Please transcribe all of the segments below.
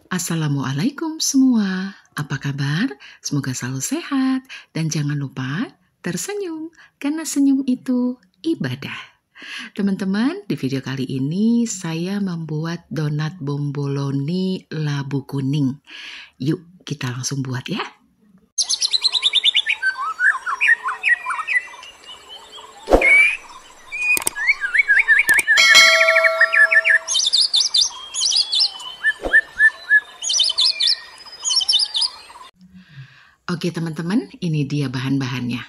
Assalamualaikum semua, apa kabar? Semoga selalu sehat dan jangan lupa tersenyum karena senyum itu ibadah. Teman-teman, di video kali ini saya membuat donat bomboloni labu kuning. Yuk kita langsung buat ya. Oke teman-teman, ini dia bahan-bahannya.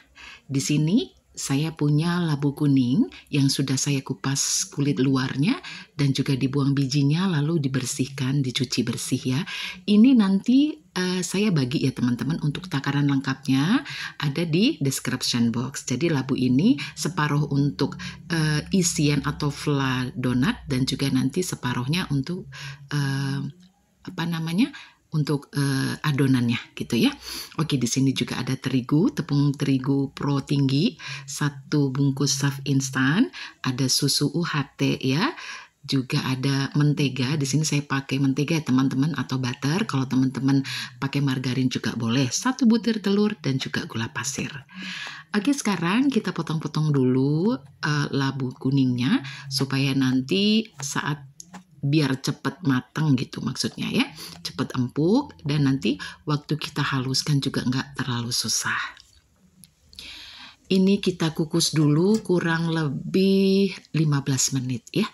Di sini saya punya labu kuning yang sudah saya kupas kulit luarnya dan juga dibuang bijinya lalu dibersihkan, dicuci bersih ya. Ini nanti saya bagi ya teman-teman, untuk takaran lengkapnya ada di description box. Jadi labu ini separuh untuk isian atau fla donat dan juga nanti separuhnya untuk untuk adonannya gitu ya. Oke, di sini juga ada terigu, tepung terigu pro tinggi, 1 bungkus saf instan, ada susu UHT ya. Juga ada mentega. Di sini saya pakai mentega ya teman-teman, atau butter. Kalau teman-teman pakai margarin juga boleh. 1 butir telur dan juga gula pasir. Oke, sekarang kita potong-potong dulu labu kuningnya supaya nanti saat biar cepet matang gitu maksudnya ya, cepet empuk dan nanti waktu kita haluskan juga nggak terlalu susah. Ini kita kukus dulu kurang lebih 15 menit ya.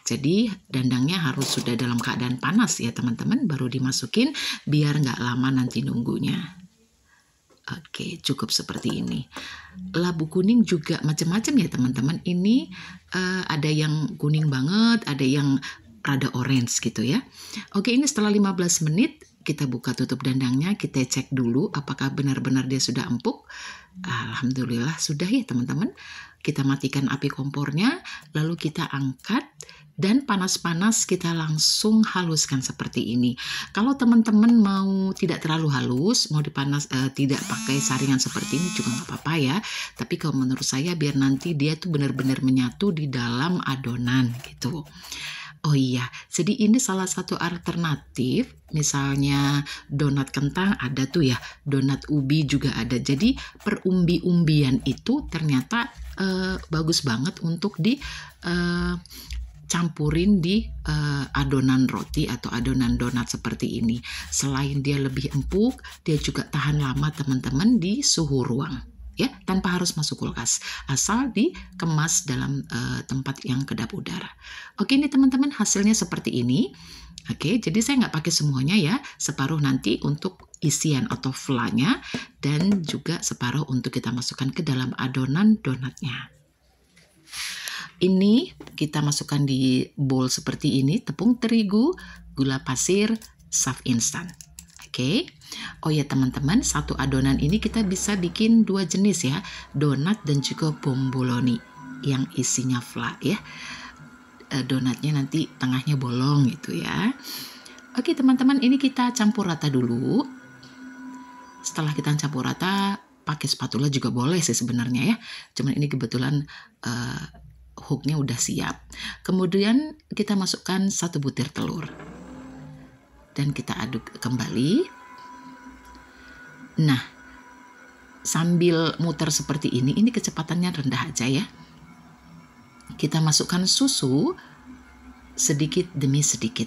Jadi dandangnya harus sudah dalam keadaan panas ya teman-teman, baru dimasukin biar nggak lama nanti nunggunya. Oke, cukup seperti ini. Labu kuning juga macam-macam ya teman-teman. Ini ada yang kuning banget, ada yang rada orange gitu ya. Oke, ini setelah 15 menit kita buka tutup dandangnya, kita cek dulu apakah benar-benar dia sudah empuk. Alhamdulillah sudah ya teman-teman. Kita matikan api kompornya, lalu kita angkat dan panas-panas kita langsung haluskan seperti ini. Kalau teman-teman mau tidak terlalu halus, mau dipanas tidak pakai saringan seperti ini juga nggak apa-apa ya. Tapi kalau menurut saya biar nanti dia tuh benar-benar menyatu di dalam adonan gitu. Oh iya, jadi ini salah satu alternatif, misalnya donat kentang ada tuh ya, donat ubi juga ada. Jadi per umbi-umbian itu ternyata bagus banget untuk campurin di adonan roti atau adonan donat seperti ini. Selain dia lebih empuk, dia juga tahan lama teman-teman di suhu ruang. Ya, tanpa harus masuk kulkas, asal dikemas dalam tempat yang kedap udara. Oke, ini teman-teman hasilnya seperti ini. Oke, jadi saya nggak pakai semuanya ya, separuh nanti untuk isian atau flanya dan juga separuh untuk kita masukkan ke dalam adonan donatnya. Ini kita masukkan di bowl seperti ini, tepung terigu, gula pasir, saf instan. Oke. Oh ya teman-teman, satu adonan ini kita bisa bikin 2 jenis ya, donat dan juga bomboloni yang isinya flat ya. Donatnya nanti tengahnya bolong gitu ya. Oke teman-teman, ini kita campur rata dulu. Setelah kita campur rata, pakai spatula juga boleh sih sebenarnya ya. Cuman ini kebetulan hooknya udah siap. Kemudian kita masukkan 1 butir telur dan kita aduk kembali. Nah, sambil muter seperti ini kecepatannya rendah aja ya. Kita masukkan susu sedikit demi sedikit.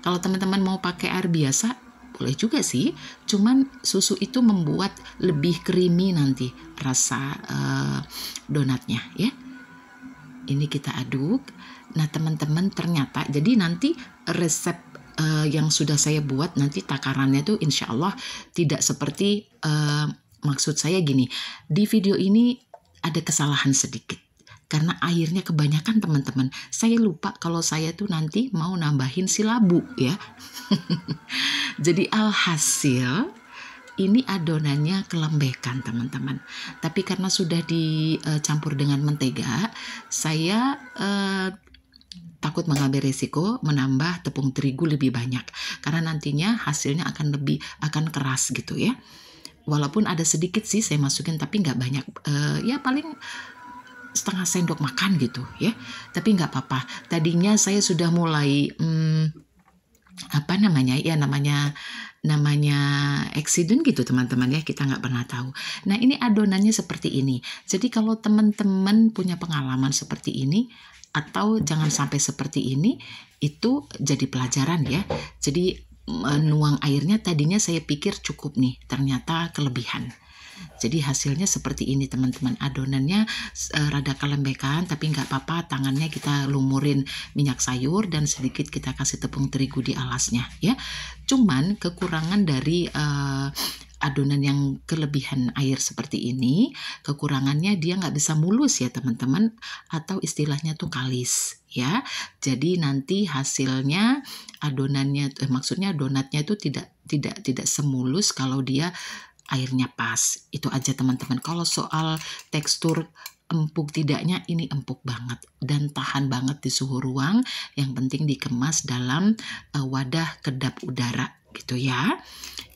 Kalau teman-teman mau pakai air biasa, boleh juga sih. Cuman susu itu membuat lebih creamy nanti rasa donatnya ya. Ini kita aduk. Nah teman-teman, ternyata jadi nanti resep yang sudah saya buat nanti takarannya tuh insya Allah tidak seperti maksud saya gini, di video ini ada kesalahan sedikit karena airnya kebanyakan teman-teman. Saya lupa kalau saya tuh nanti mau nambahin si labu ya. Jadi alhasil ini adonannya kelembekan teman-teman. Tapi karena sudah dicampur dengan mentega, saya takut mengambil resiko menambah tepung terigu lebih banyak karena nantinya hasilnya akan keras gitu ya. Walaupun ada sedikit sih saya masukin tapi nggak banyak, ya paling setengah sendok makan gitu ya. Tapi nggak apa-apa. Tadinya saya sudah mulai apa namanya ya, namanya accident gitu teman-teman ya, kita nggak pernah tahu. Nah ini adonannya seperti ini. Jadi kalau teman-teman punya pengalaman seperti ini atau jangan sampai seperti ini, itu jadi pelajaran ya. Jadi nuang airnya tadinya saya pikir cukup nih, ternyata kelebihan. Jadi hasilnya seperti ini teman-teman, adonannya rada kelembekan tapi nggak apa-apa, tangannya kita lumurin minyak sayur dan sedikit kita kasih tepung terigu di alasnya ya. Cuman kekurangan dari adonan yang kelebihan air seperti ini, kekurangannya dia nggak bisa mulus ya teman-teman, atau istilahnya tuh kalis ya. Jadi nanti hasilnya adonannya, maksudnya donatnya itu tidak semulus kalau dia airnya pas. Itu aja teman-teman. Kalau soal tekstur empuk tidaknya, ini empuk banget dan tahan banget di suhu ruang. Yang penting dikemas dalam wadah kedap udara gitu ya.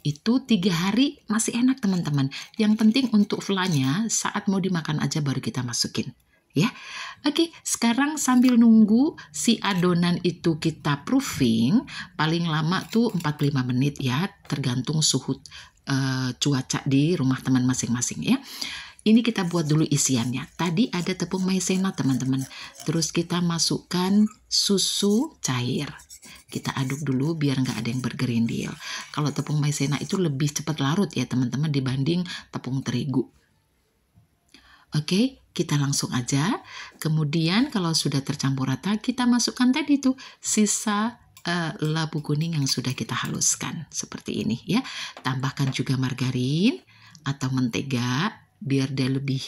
Itu 3 hari masih enak teman-teman. Yang penting untuk flanya saat mau dimakan aja baru kita masukin ya. Oke, sekarang sambil nunggu si adonan itu kita proofing, paling lama tuh 45 menit ya, tergantung suhu cuaca di rumah teman masing-masing ya. Ini kita buat dulu isiannya. Tadi ada tepung maizena teman-teman. Terus kita masukkan susu cair. Kita aduk dulu biar nggak ada yang bergerindil. Kalau tepung maizena itu lebih cepat larut ya teman-teman dibanding tepung terigu. Oke, kita langsung aja. Kemudian kalau sudah tercampur rata, kita masukkan tadi tuh sisa labu kuning yang sudah kita haluskan seperti ini ya. Tambahkan juga margarin atau mentega biar dia lebih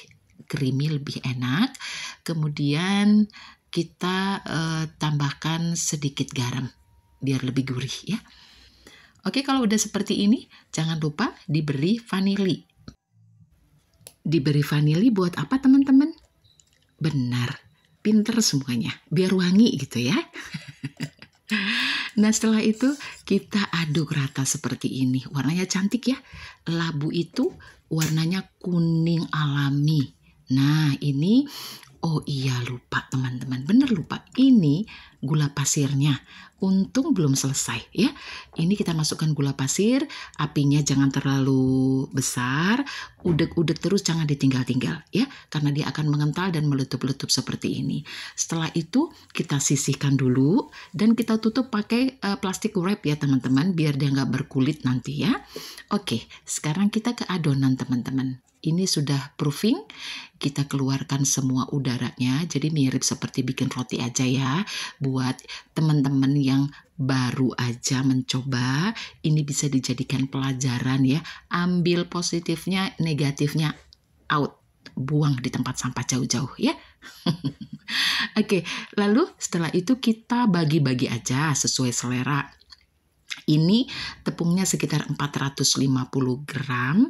creamy, lebih enak. Kemudian kita tambahkan sedikit garam biar lebih gurih ya. Oke, kalau udah seperti ini jangan lupa diberi vanili. Diberi vanili buat apa teman-teman? Benar, pinter semuanya, biar wangi gitu ya. Nah setelah itu kita aduk rata seperti ini. Warnanya cantik ya. Labu itu warnanya kuning alami. Nah ini, oh iya lupa teman-teman, bener lupa. Ini gula pasirnya. Untung belum selesai ya. Ini kita masukkan gula pasir, apinya jangan terlalu besar, udek-udek terus, jangan ditinggal-tinggal ya, karena dia akan mengental dan meletup-letup seperti ini. Setelah itu kita sisihkan dulu dan kita tutup pakai plastik wrap ya teman-teman, biar dia nggak berkulit nanti ya. Oke, sekarang kita ke adonan teman-teman. Ini sudah proofing, kita keluarkan semua udaranya, jadi mirip seperti bikin roti aja ya. Buat teman-teman yang baru aja mencoba, ini bisa dijadikan pelajaran ya. Ambil positifnya, negatifnya out, buang di tempat sampah jauh-jauh ya. Oke, lalu setelah itu kita bagi-bagi aja sesuai selera. Ini tepungnya sekitar 450 gram.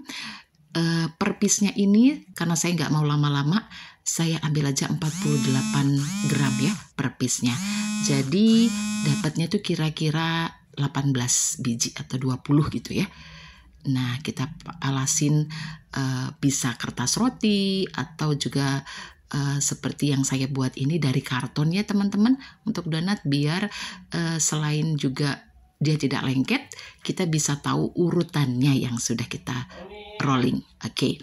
Per piece-nya ini karena saya nggak mau lama-lama, saya ambil aja 48 gram ya per piece-nya. Jadi dapatnya tuh kira-kira 18 biji atau 20 gitu ya. Nah kita alasin bisa kertas roti atau juga seperti yang saya buat ini dari karton ya teman-teman, untuk donat, biar selain juga dia tidak lengket, kita bisa tahu urutannya yang sudah kita rolling. Oke.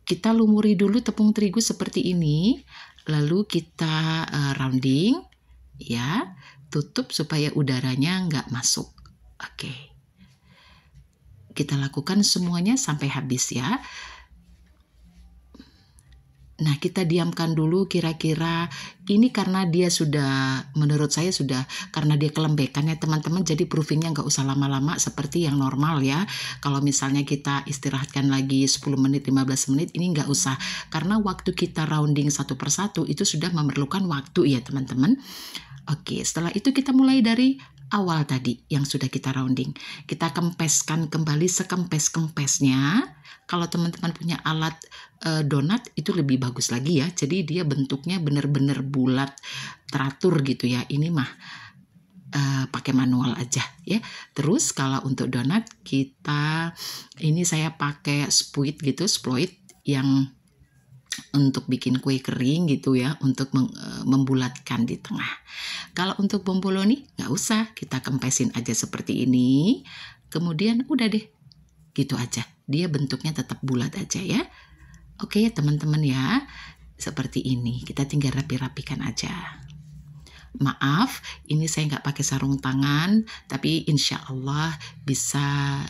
Kita lumuri dulu tepung terigu seperti ini, lalu kita rounding ya, tutup supaya udaranya nggak masuk. Oke. Kita lakukan semuanya sampai habis ya. Nah kita diamkan dulu kira-kira, ini karena dia sudah, menurut saya sudah, karena dia kelembekan ya teman-teman, jadi proofingnya nggak usah lama-lama seperti yang normal ya. Kalau misalnya kita istirahatkan lagi 10 menit, 15 menit, ini nggak usah. Karena waktu kita rounding satu persatu itu sudah memerlukan waktu ya teman-teman. Oke, setelah itu kita mulai dari awal tadi yang sudah kita rounding. Kita kempeskan kembali sekempes-kempesnya. Kalau teman-teman punya alat donat itu lebih bagus lagi ya. Jadi dia bentuknya benar-benar bulat, teratur gitu ya. Ini mah pakai manual aja ya. Terus kalau untuk donat kita, ini saya pakai sploit gitu, sploit yang untuk bikin kue kering gitu ya, untuk membulatkan di tengah. Kalau untuk bomboloni nggak usah, kita kempesin aja seperti ini, kemudian udah deh, gitu aja. Dia bentuknya tetap bulat aja ya. Oke ya teman-teman ya, seperti ini. Kita tinggal rapi-rapikan aja. Maaf, ini saya nggak pakai sarung tangan, tapi insya Allah bisa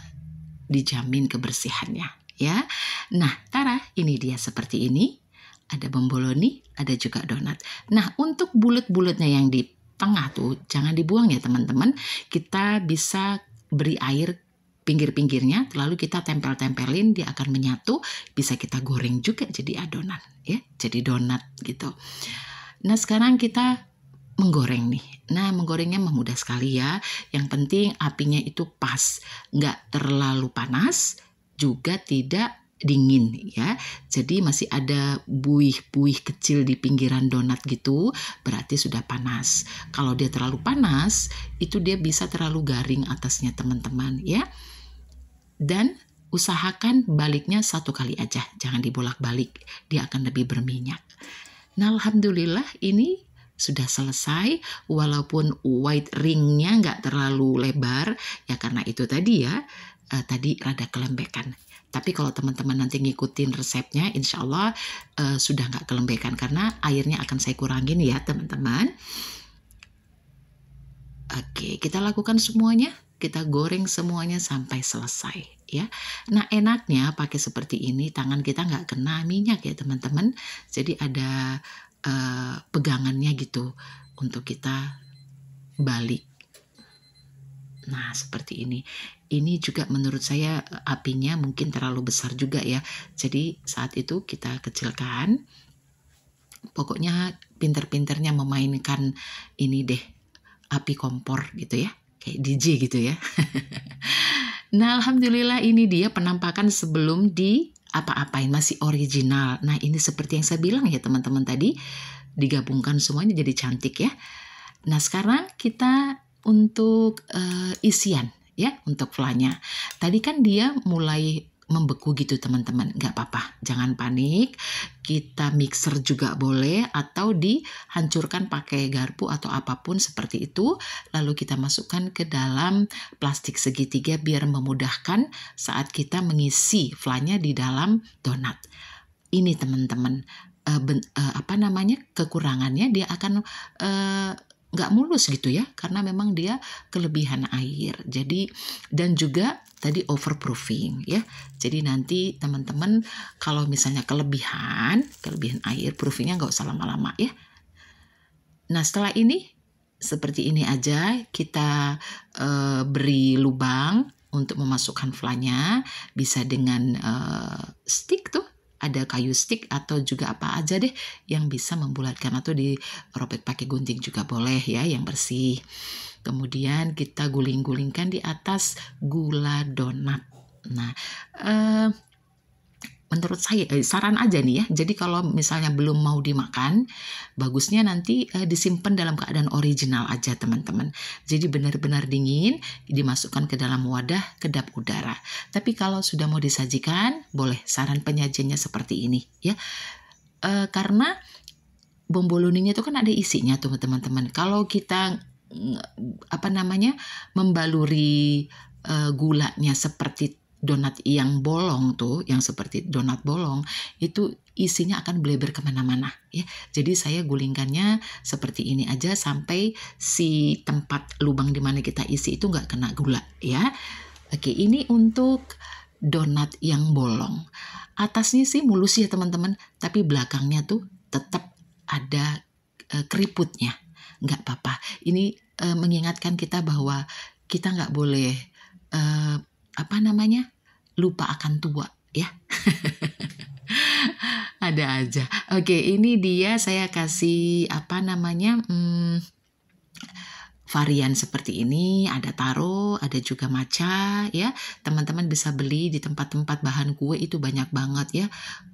dijamin kebersihannya ya. Nah, Tara, ini dia seperti ini. Ada bomboloni, ada juga donat. Nah, untuk bulat-bulatnya yang di tengah tuh jangan dibuang ya teman-teman. Kita bisa beri air pinggir-pinggirnya, lalu kita tempel-tempelin, dia akan menyatu. Bisa kita goreng juga jadi adonan ya, jadi donat gitu. Nah, sekarang kita menggoreng nih. Nah, menggorengnya mudah sekali ya. Yang penting apinya itu pas, nggak terlalu panas, juga tidak dingin ya. Jadi masih ada buih-buih kecil di pinggiran donat gitu, berarti sudah panas. Kalau dia terlalu panas, itu dia bisa terlalu garing atasnya teman-teman ya. Dan usahakan baliknya 1 kali aja, jangan dibolak-balik, dia akan lebih berminyak. Nah, alhamdulillah ini sudah selesai, walaupun white ringnya nggak terlalu lebar ya, karena itu tadi ya, tadi rada kelembekan. Tapi kalau teman-teman nanti ngikutin resepnya, insya Allah sudah nggak kelembekan, karena airnya akan saya kurangin ya teman-teman. Oke, kita lakukan semuanya, kita goreng semuanya sampai selesai ya. Nah, enaknya pakai seperti ini, tangan kita nggak kena minyak ya teman-teman. Jadi ada pegangannya gitu untuk kita balik. Nah, seperti ini. Ini juga menurut saya apinya mungkin terlalu besar juga ya. Jadi saat itu kita kecilkan. Pokoknya pinter-pinternya memainkan ini deh, api kompor gitu ya. Kayak DJ gitu ya. Nah, alhamdulillah ini dia penampakan sebelum di apa-apain, masih original. Nah, ini seperti yang saya bilang ya teman-teman tadi, digabungkan semuanya jadi cantik ya. Nah, sekarang kita untuk isian ya, untuk flanya. Tadi kan dia mulai membeku gitu teman-teman, nggak apa-apa, jangan panik. Kita mixer juga boleh, atau dihancurkan pakai garpu atau apapun seperti itu. Lalu kita masukkan ke dalam plastik segitiga biar memudahkan saat kita mengisi flanya di dalam donat. Ini teman-teman, kekurangannya dia akan nggak mulus gitu ya, karena memang dia kelebihan air. Jadi, dan juga tadi overproofing ya. Jadi nanti teman-teman kalau misalnya kelebihan air, proofingnya nggak usah lama-lama ya. Nah, setelah ini seperti ini aja, kita beri lubang untuk memasukkan flanya. Bisa dengan stick tuh, ada kayu stick atau juga apa aja deh yang bisa membulatkan, atau dirobek pakai gunting juga boleh ya, yang bersih. Kemudian kita guling-gulingkan di atas gula donat. Nah, menurut saya saran aja nih ya. Jadi kalau misalnya belum mau dimakan, bagusnya nanti disimpan dalam keadaan original aja teman-teman. Jadi benar-benar dingin, dimasukkan ke dalam wadah kedap udara. Tapi kalau sudah mau disajikan, boleh, saran penyajiannya seperti ini ya. Karena bomboloninya itu kan ada isinya tuh teman-teman. Kalau kita membaluri gulanya seperti donat yang bolong tuh, yang seperti donat bolong, itu isinya akan bleber kemana-mana ya. Jadi saya gulingkannya seperti ini aja sampai si tempat lubang di mana kita isi itu nggak kena gula ya. Oke, ini untuk donat yang bolong. Atasnya sih mulus ya teman-teman, tapi belakangnya tuh tetap ada keriputnya. Nggak apa-apa. Ini mengingatkan kita bahwa kita nggak boleh lupa akan tua ya. Ada aja. Oke, ini dia saya kasih varian seperti ini. Ada taro, ada juga matcha ya. Teman-teman bisa beli di tempat-tempat bahan kue, itu banyak banget ya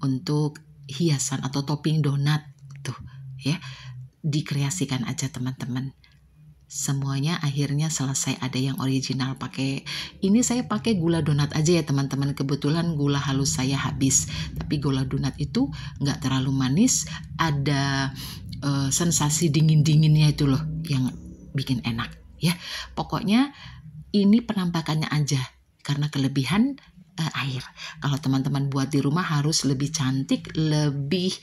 untuk hiasan atau topping donat tuh ya. Dikreasikan aja teman-teman. semuanya akhirnya selesai. Ada yang original pakai, ini saya pakai gula donat aja ya teman-teman, kebetulan gula halus saya habis, tapi gula donat itu nggak terlalu manis, ada sensasi dingin-dinginnya itu loh yang bikin enak ya. Pokoknya ini penampakannya aja, karena kelebihan air. Kalau teman-teman buat di rumah harus lebih cantik, lebih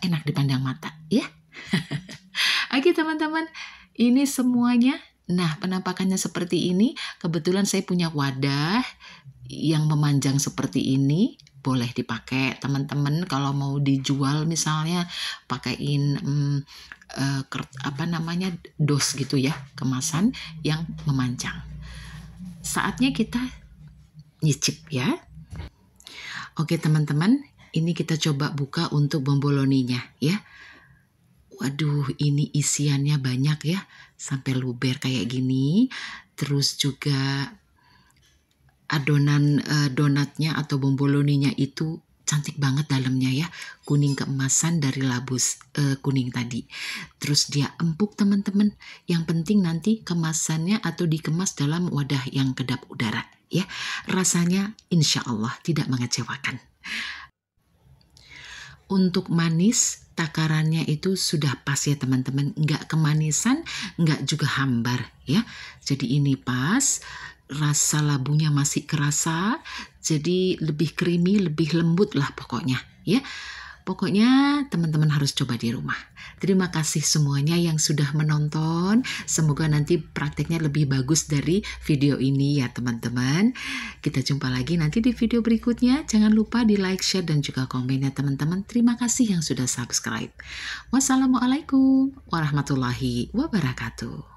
enak dipandang mata ya. Oke teman-teman, ini semuanya. Nah, penampakannya seperti ini. Kebetulan saya punya wadah yang memanjang seperti ini. Boleh dipakai teman-teman kalau mau dijual, misalnya pakaiin dos gitu ya, kemasan yang memanjang. Saatnya kita nyicip ya. Oke teman-teman, ini kita coba buka untuk bomboloninya ya. Waduh, ini isiannya banyak ya, sampai luber kayak gini. Terus juga adonan donatnya atau bomboloninya itu cantik banget dalamnya ya, kuning keemasan dari labus kuning tadi. Terus dia empuk teman-teman. Yang penting nanti kemasannya atau dikemas dalam wadah yang kedap udara ya. Rasanya insya Allah tidak mengecewakan. Untuk manis, takarannya itu sudah pas ya teman-teman, nggak kemanisan, nggak juga hambar ya. Jadi ini pas, rasa labunya masih kerasa, jadi lebih creamy, lebih lembut lah pokoknya ya. Pokoknya teman-teman harus coba di rumah. Terima kasih semuanya yang sudah menonton. Semoga nanti prakteknya lebih bagus dari video ini ya teman-teman. Kita jumpa lagi nanti di video berikutnya. Jangan lupa di like, share, dan juga komen ya teman-teman. Terima kasih yang sudah subscribe. Wassalamualaikum warahmatullahi wabarakatuh.